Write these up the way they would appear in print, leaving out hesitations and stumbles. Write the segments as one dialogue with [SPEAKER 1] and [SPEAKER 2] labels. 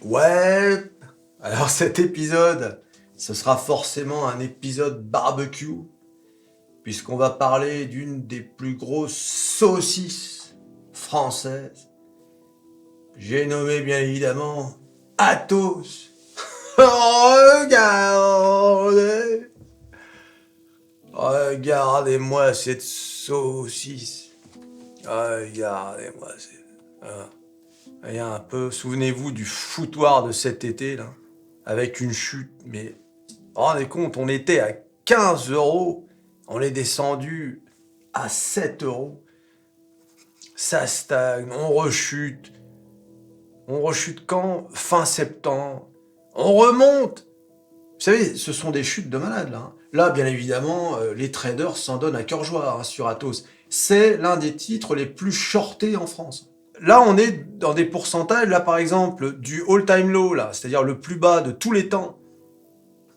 [SPEAKER 1] Ouais, alors cet épisode, ce sera forcément un épisode barbecue, puisqu'on va parler d'une des plus grosses saucisses françaises. J'ai nommé bien évidemment Athos. Regardez, regardez-moi cette saucisse. Regardez-moi. Voilà. Il y a un peu, souvenez-vous du foutoir de cet été, là, avec une chute, mais vous vous rendez compte, on était à 15 euros, on est descendu à 7 euros, ça stagne, on rechute quand? Fin septembre, on remonte. Vous savez, ce sont des chutes de malades, là. Là, bien évidemment, les traders s'en donnent à cœur joie sur Athos. C'est l'un des titres les plus shortés en France. Là, on est dans des pourcentages, là, par exemple, du all-time low, là, c'est-à-dire le plus bas de tous les temps,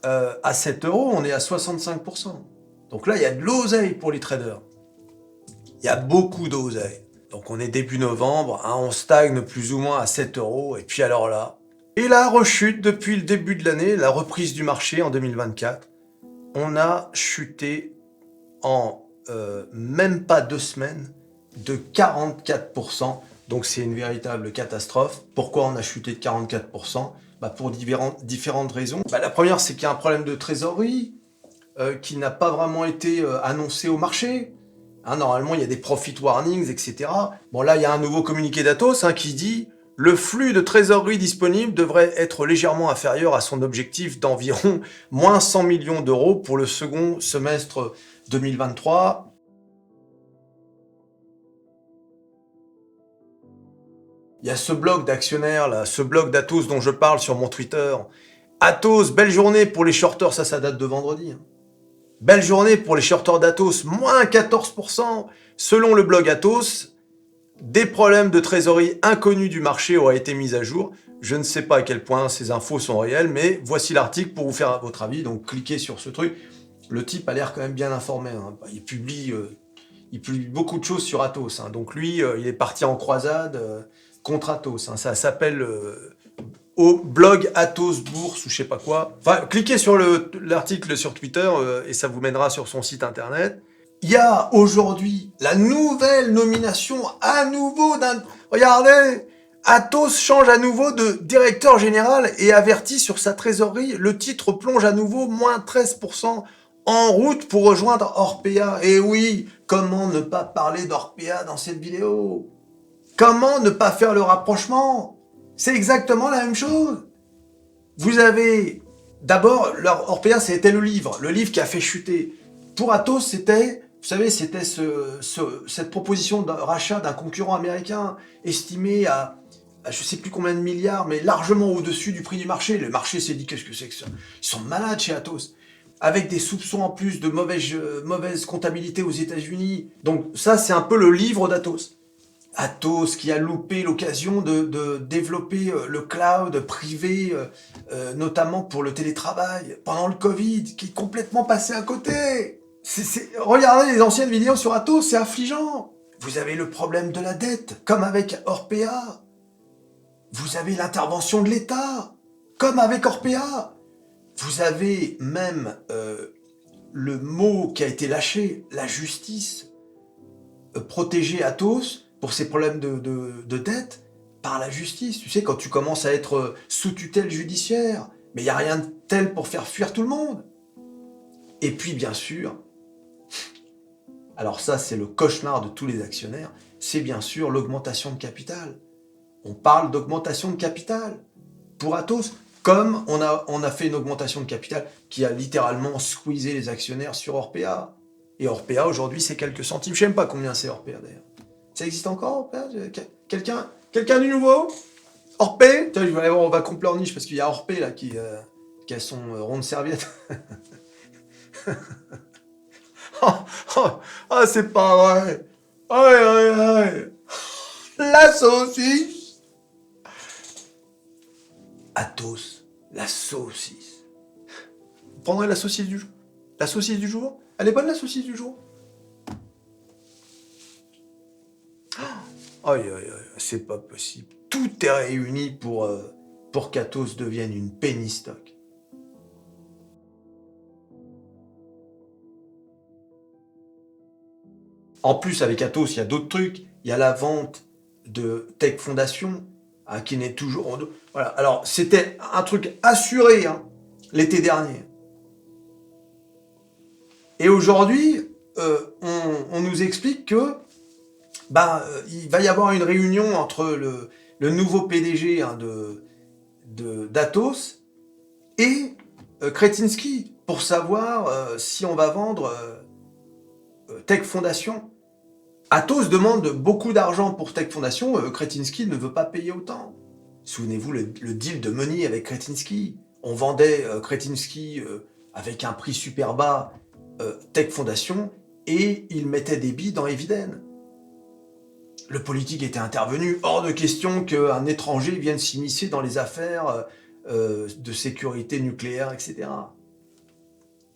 [SPEAKER 1] à 7 euros, on est à 65%. Donc là, il y a de l'oseille pour les traders. Il y a beaucoup d'oseille. Donc on est début novembre, hein, on stagne plus ou moins à 7 euros, et puis alors là. Et la rechute depuis le début de l'année, la reprise du marché en 2024, on a chuté en même pas 2 semaines de 44%. Donc c'est une véritable catastrophe. Pourquoi on a chuté de 44%? Pour différentes raisons. La première, c'est qu'il y a un problème de trésorerie qui n'a pas vraiment été annoncé au marché. Hein, normalement, il y a des profit warnings, etc. Bon, là, il y a un nouveau communiqué d'Atos qui dit « Le flux de trésorerie disponible devrait être légèrement inférieur à son objectif d'environ moins 100 millions d'euros pour le second semestre 2023. » Il y a ce blog d'actionnaires, là, ce blog d'Atos dont je parle sur mon Twitter. Atos, belle journée pour les shorters, ça date de vendredi. Belle journée pour les shorters d'Atos, moins 14%. Selon le blog Atos, des problèmes de trésorerie inconnus du marché auraient été mis à jour. Je ne sais pas à quel point ces infos sont réelles, mais voici l'article pour vous faire votre avis. Donc cliquez sur ce truc. Le type a l'air quand même bien informé. Il publie beaucoup de choses sur Atos. Donc lui, il est parti en croisade contre Atos. Ça s'appelle au blog Athos Bourse ou je sais pas quoi. Enfin, cliquez sur l'article sur Twitter et ça vous mènera sur son site internet. Il y a aujourd'hui la nouvelle nomination à nouveau d'un... Regardez, Athos change à nouveau de directeur général et avertit sur sa trésorerie. Le titre plonge à nouveau moins 13% en route pour rejoindre Orpea. Et oui, comment ne pas parler d'Orpea dans cette vidéo? Comment ne pas faire le rapprochement? C'est exactement la même chose. Vous avez... D'abord, Orpea, c'était le livre qui a fait chuter. Pour Athos, c'était... Vous savez, c'était cette proposition de rachat d'un concurrent américain estimé à je ne sais plus combien de milliards, mais largement au-dessus du prix du marché. Le marché s'est dit, qu'est-ce que c'est que ça? Ils sont malades chez Athos. Avec des soupçons en plus de mauvaise comptabilité aux États-Unis. Donc ça, c'est un peu le livre d'Athos. Athos qui a loupé l'occasion de développer le cloud privé, notamment pour le télétravail, pendant le Covid, qui est complètement passé à côté. Regardez les anciennes vidéos sur Athos, c'est affligeant. Vous avez le problème de la dette, comme avec Orpea. Vous avez l'intervention de l'État, comme avec Orpea. Vous avez même le mot qui a été lâché, la justice, protéger Athos pour ses problèmes de dette par la justice. Tu sais, quand tu commences à être sous tutelle judiciaire, mais il n'y a rien de tel pour faire fuir tout le monde. Et puis, bien sûr, alors ça, c'est le cauchemar de tous les actionnaires, c'est bien sûr l'augmentation de capital. On parle d'augmentation de capital pour Athos, comme on a fait une augmentation de capital qui a littéralement squeezé les actionnaires sur Orpea. Et Orpea, aujourd'hui, c'est quelques centimes. Je ne sais même pas combien c'est Orpea, d'ailleurs. Ça existe encore, Orpea? Quelqu'un du nouveau? Orpé? Je vais aller voir, on va Pleurniche, parce qu'il y a Orpé, là, qui a son rond de serviette. C'est pas vrai. Ouais. La saucisse. Athos, la saucisse. Vous prendrez la saucisse du jour? La saucisse du jour? Elle est bonne, la saucisse du jour? Aïe, c'est pas possible. Tout est réuni pour pour qu'Atos devienne une penny stock. En plus, avec Atos, il y a d'autres trucs. Il y a la vente de Tech Foundation, qui n'est toujours... Voilà. Alors, c'était un truc assuré l'été dernier. Et aujourd'hui, on nous explique que il va y avoir une réunion entre le nouveau PDG d'Atos et Kretinsky pour savoir si on va vendre Tech Foundation. Atos demande beaucoup d'argent pour Tech Foundation, Kretinsky ne veut pas payer autant. Souvenez-vous le deal de Money avec Kretinsky. On vendait Kretinsky avec un prix super bas, Tech Foundation, et il mettait des billes dans Eviden. Le politique était intervenu, hors de question qu'un étranger vienne s'immiscer dans les affaires de sécurité nucléaire, etc.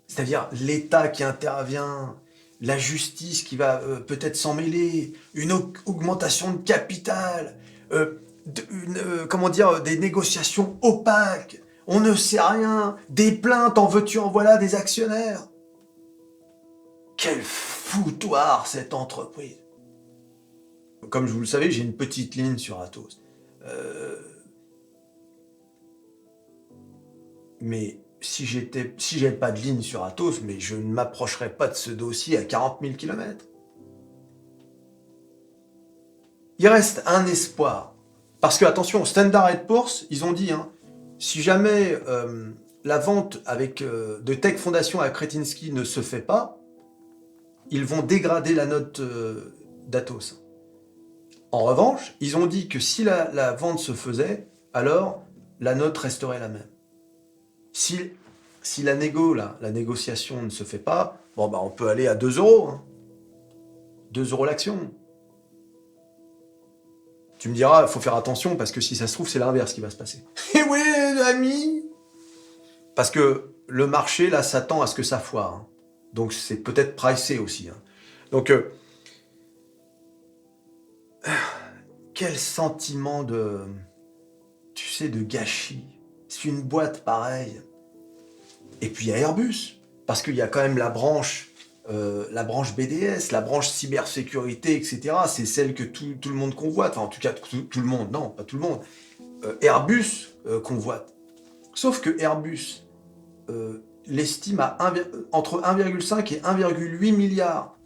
[SPEAKER 1] C'est-à-dire l'État qui intervient, la justice qui va peut-être s'en mêler, une augmentation de capital, des négociations opaques, on ne sait rien, des plaintes, en veux-tu, en voilà, des actionnaires. Quel foutoir cette entreprise. Comme vous le savez, j'ai une petite ligne sur Atos. Mais si j'avais pas de ligne sur Atos, mais je ne m'approcherais pas de ce dossier à 40 000 km. Il reste un espoir. Parce que, attention, Standard & Poor's, ils ont dit, si jamais la vente de Tech Foundation à Kretinsky ne se fait pas, ils vont dégrader la note d'Atos. En revanche, ils ont dit que si la vente se faisait, alors la note resterait la même. Si la négociation ne se fait pas, on peut aller à 2 €. 2 € l'action. Tu me diras, il faut faire attention, parce que si ça se trouve, c'est l'inverse qui va se passer. Eh oui, les amis. Parce que le marché, là, s'attend à ce que ça foire. Donc, c'est peut-être pricé aussi. Donc, quel sentiment de gâchis. C'est une boîte pareille. Et puis, il y a Airbus. Parce qu'il y a quand même la branche BDS, la branche cybersécurité, etc. C'est celle que tout le monde convoite. Enfin, en tout cas, tout le monde. Non, pas tout le monde. Airbus convoite. Sauf que Airbus l'estime à entre 1,5 et 1,8 milliards.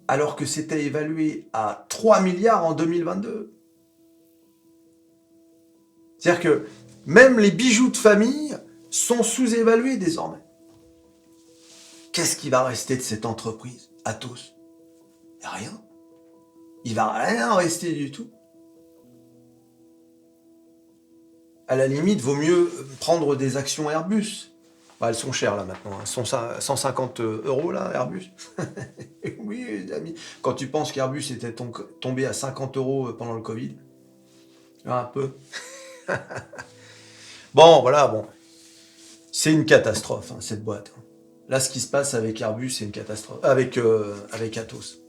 [SPEAKER 1] Alors que c'était évalué à 3 milliards en 2022. C'est-à-dire que même les bijoux de famille sont sous-évalués désormais. Qu'est-ce qui va rester de cette entreprise, Atos? Rien. Il va rien rester du tout. À la limite, vaut mieux prendre des actions Airbus. Elles sont chères là maintenant, 150 € là, Airbus. Oui, les amis. Quand tu penses qu'Airbus était tombé à 50 € pendant le Covid, un peu. Bon. C'est une catastrophe, cette boîte. Là, ce qui se passe avec Airbus, c'est une catastrophe. Avec Atos.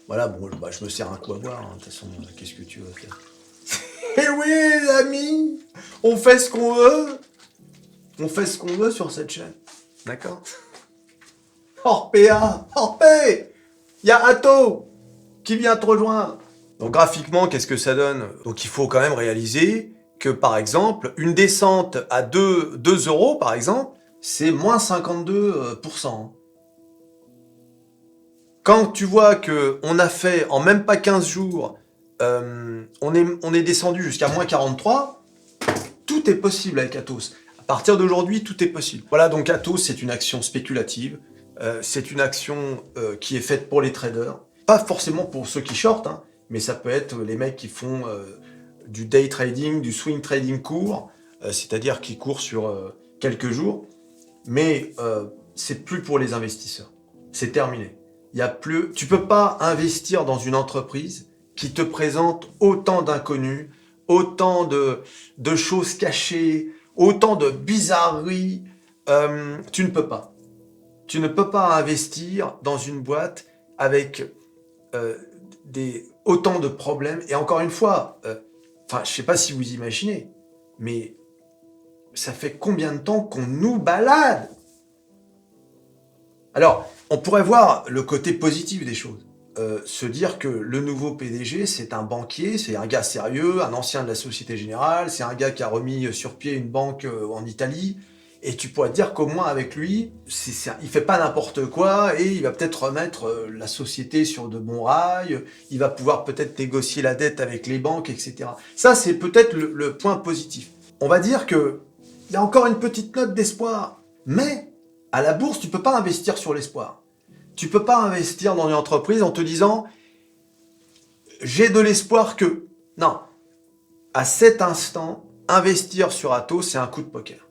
[SPEAKER 1] Voilà, je me sers un coup à boire. De toute façon, qu'est-ce que tu veux faire? Eh oui, les amis, on fait ce qu'on veut. On fait ce qu'on veut sur cette chaîne. D'accord? Orpea, il y a Atos qui vient te rejoindre. Donc graphiquement, qu'est-ce que ça donne? Donc il faut quand même réaliser que, par exemple, une descente à 2 €, par exemple, c'est moins 52%. Quand tu vois qu'on a fait, en même pas 15 jours, on est descendu jusqu'à moins 43, tout est possible avec Atos. À partir d'aujourd'hui, tout est possible. Voilà, donc Atos, c'est une action spéculative. C'est une action qui est faite pour les traders. Pas forcément pour ceux qui shortent, mais ça peut être les mecs qui font du day trading, du swing trading court, c'est-à-dire qui courent sur quelques jours. Mais c'est plus pour les investisseurs. C'est terminé. Tu peux pas investir dans une entreprise qui te présente autant d'inconnus, autant de choses cachées, autant de bizarreries. Tu ne peux pas. Tu ne peux pas investir dans une boîte avec autant de problèmes. Et encore une fois, je sais pas si vous imaginez, mais ça fait combien de temps qu'on nous balade? Alors, on pourrait voir le côté positif des choses. Se dire que le nouveau PDG, c'est un banquier, c'est un gars sérieux, un ancien de la Société Générale, c'est un gars qui a remis sur pied une banque en Italie, et tu pourrais te dire qu'au moins avec lui, il fait pas n'importe quoi, et il va peut-être remettre la société sur de bons rails, il va pouvoir peut-être négocier la dette avec les banques, etc. Ça, c'est peut-être le point positif. On va dire que il y a encore une petite note d'espoir, mais à la bourse, tu peux pas investir sur l'espoir. Tu peux pas investir dans une entreprise en te disant j'ai de l'espoir que. Non. À cet instant, investir sur Atos, c'est un coup de poker.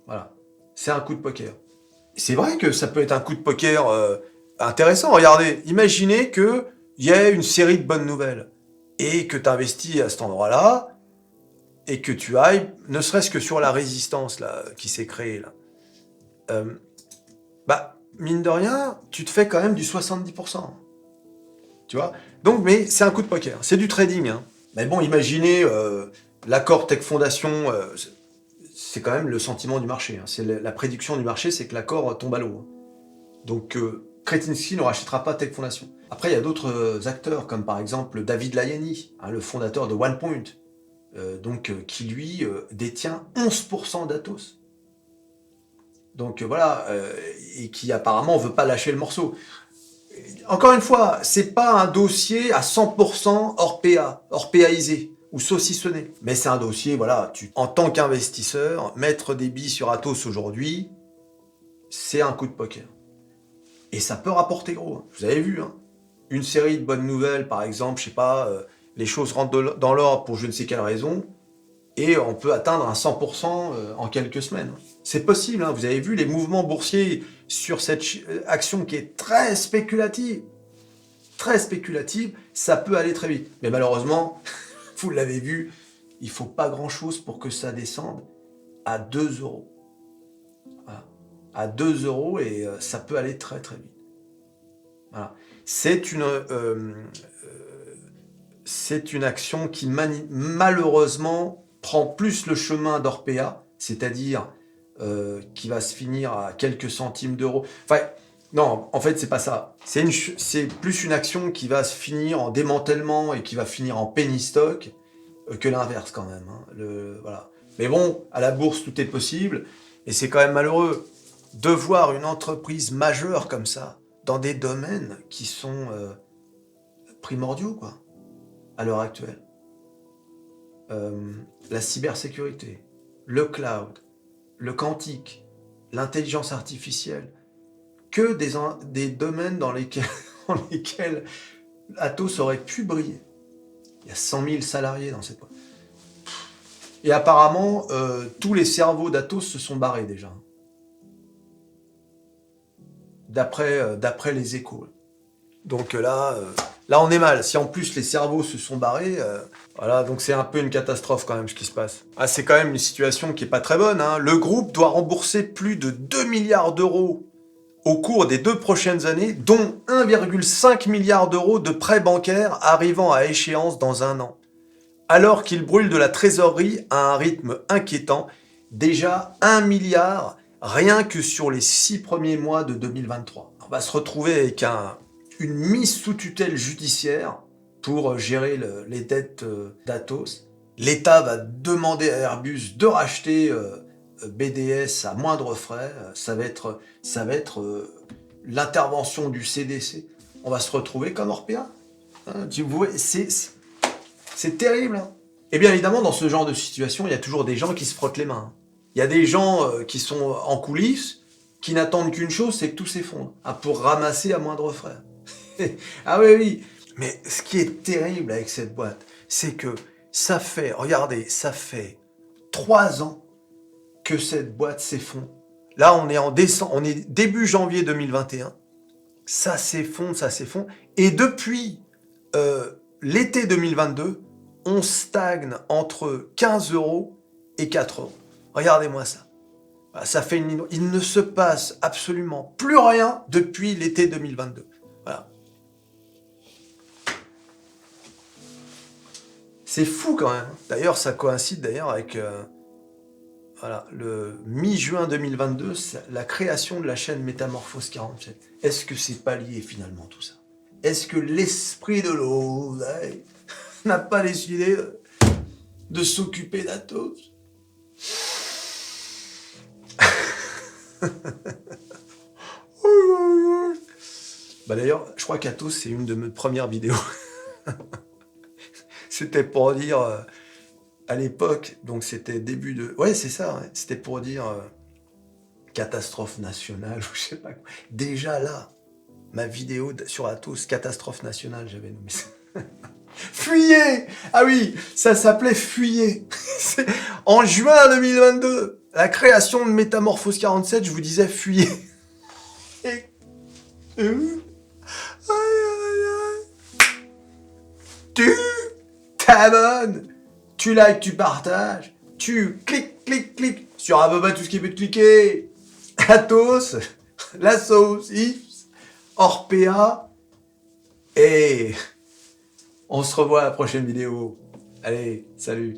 [SPEAKER 1] Voilà. C'est un coup de poker. C'est vrai que ça peut être un coup de poker intéressant. Regardez, imaginez qu'il y ait une série de bonnes nouvelles et que tu investis à cet endroit-là et que tu ailles, ne serait-ce que sur la résistance là, qui s'est créée là. Mine de rien, tu te fais quand même du 70%. Tu vois? Donc, mais c'est un coup de poker. C'est du trading. Hein. Mais bon, imaginez l'accord Tech Foundation, c'est quand même le sentiment du marché. Hein. C'est la prédiction du marché, c'est que l'accord tombe à l'eau. Hein. Donc, Kretinsky ne rachètera pas Tech Foundation. Après, il y a d'autres acteurs, comme par exemple David Layani, hein, le fondateur de OnePoint, qui lui détient 11% d'Atos. Donc voilà, et qui apparemment veut pas lâcher le morceau. Encore une fois, c'est pas un dossier à 100% hors PA, hors PAisé ou saucissonné. Mais c'est un dossier, voilà, en tant qu'investisseur, mettre des billes sur Atos aujourd'hui, c'est un coup de poker. Et ça peut rapporter gros. Vous avez vu, hein. Une série de bonnes nouvelles, par exemple, je sais pas, les choses rentrent dans l'ordre pour je ne sais quelle raison, et on peut atteindre un 100% en quelques semaines. C'est possible, hein. Vous avez vu les mouvements boursiers sur cette action qui est très spéculative, ça peut aller très vite. Mais malheureusement, vous l'avez vu, il faut pas grand-chose pour que ça descende à 2 €. Voilà. À 2 € et ça peut aller très très vite. Voilà. C'est une action qui malheureusement prend plus le chemin d'Orpea, c'est-à-dire qui va se finir à quelques centimes d'euros. Enfin, non, en fait, c'est pas ça. C'est plus une action qui va se finir en démantèlement et qui va finir en penny stock que l'inverse quand même. Hein. Voilà. Mais bon, à la bourse, tout est possible. Et c'est quand même malheureux de voir une entreprise majeure comme ça dans des domaines qui sont primordiaux, quoi, à l'heure actuelle. La cybersécurité, le cloud, le quantique, l'intelligence artificielle, que des domaines dans lesquels Atos aurait pu briller. Il y a 100 000 salariés dans cette boîte. Et apparemment, tous les cerveaux d'Atos se sont barrés déjà. D'après les échos. Donc là, on est mal. Si en plus les cerveaux se sont barrés, voilà, donc c'est un peu une catastrophe quand même ce qui se passe. Ah, c'est quand même une situation qui est pas très bonne. Hein. Le groupe doit rembourser plus de 2 milliards d'euros au cours des 2 prochaines années, dont 1,5 milliard d'euros de prêts bancaires arrivant à échéance dans 1 an. Alors qu'il brûle de la trésorerie à un rythme inquiétant, déjà 1 milliard rien que sur les 6 premiers mois de 2023. On va se retrouver avec une mise sous tutelle judiciaire pour gérer les dettes d'Atos. L'État va demander à Airbus de racheter BDS à moindre frais. Ça va être l'intervention du CDC. On va se retrouver comme Orpea. Hein, c'est terrible. Hein. Et bien évidemment, dans ce genre de situation, il y a toujours des gens qui se frottent les mains. Il y a des gens qui sont en coulisses, qui n'attendent qu'une chose, c'est que tout s'effondre, hein, pour ramasser à moindre frais. Ah oui. Mais ce qui est terrible avec cette boîte, c'est que ça fait 3 ans que cette boîte s'effondre. Là, on est début janvier 2021. Ça s'effondre. Et depuis l'été 2022, on stagne entre 15 € et 4 €. Regardez-moi ça. Ça fait il ne se passe absolument plus rien depuis l'été 2022. Voilà. C'est fou quand même. D'ailleurs, ça coïncide d'ailleurs avec voilà, le mi-juin 2022, c'est la création de la chaîne Métamorphose 47. Est-ce que c'est pas lié finalement tout ça? Est-ce que l'esprit de l'eau n'a pas décidé de s'occuper d'Athos? Bah d'ailleurs, je crois qu'Athos, c'est une de mes premières vidéos. C'était pour dire, à l'époque, donc c'était début de... Ouais, c'est ça, ouais. C'était pour dire catastrophe nationale, ou je sais pas quoi. Déjà là, ma vidéo sur Athos, catastrophe nationale, j'avais nommé ça. Fuyez! Ah oui, ça s'appelait Fuyez. En juin 2022, la création de Métamorphose 47, je vous disais Fuyez. Tu t'abonnes, tu likes, tu partages, tu cliques sur à peu près tout ce qui peut te cliquer. Athos, la sauce, Ips, Orpea, et on se revoit à la prochaine vidéo. Allez, salut.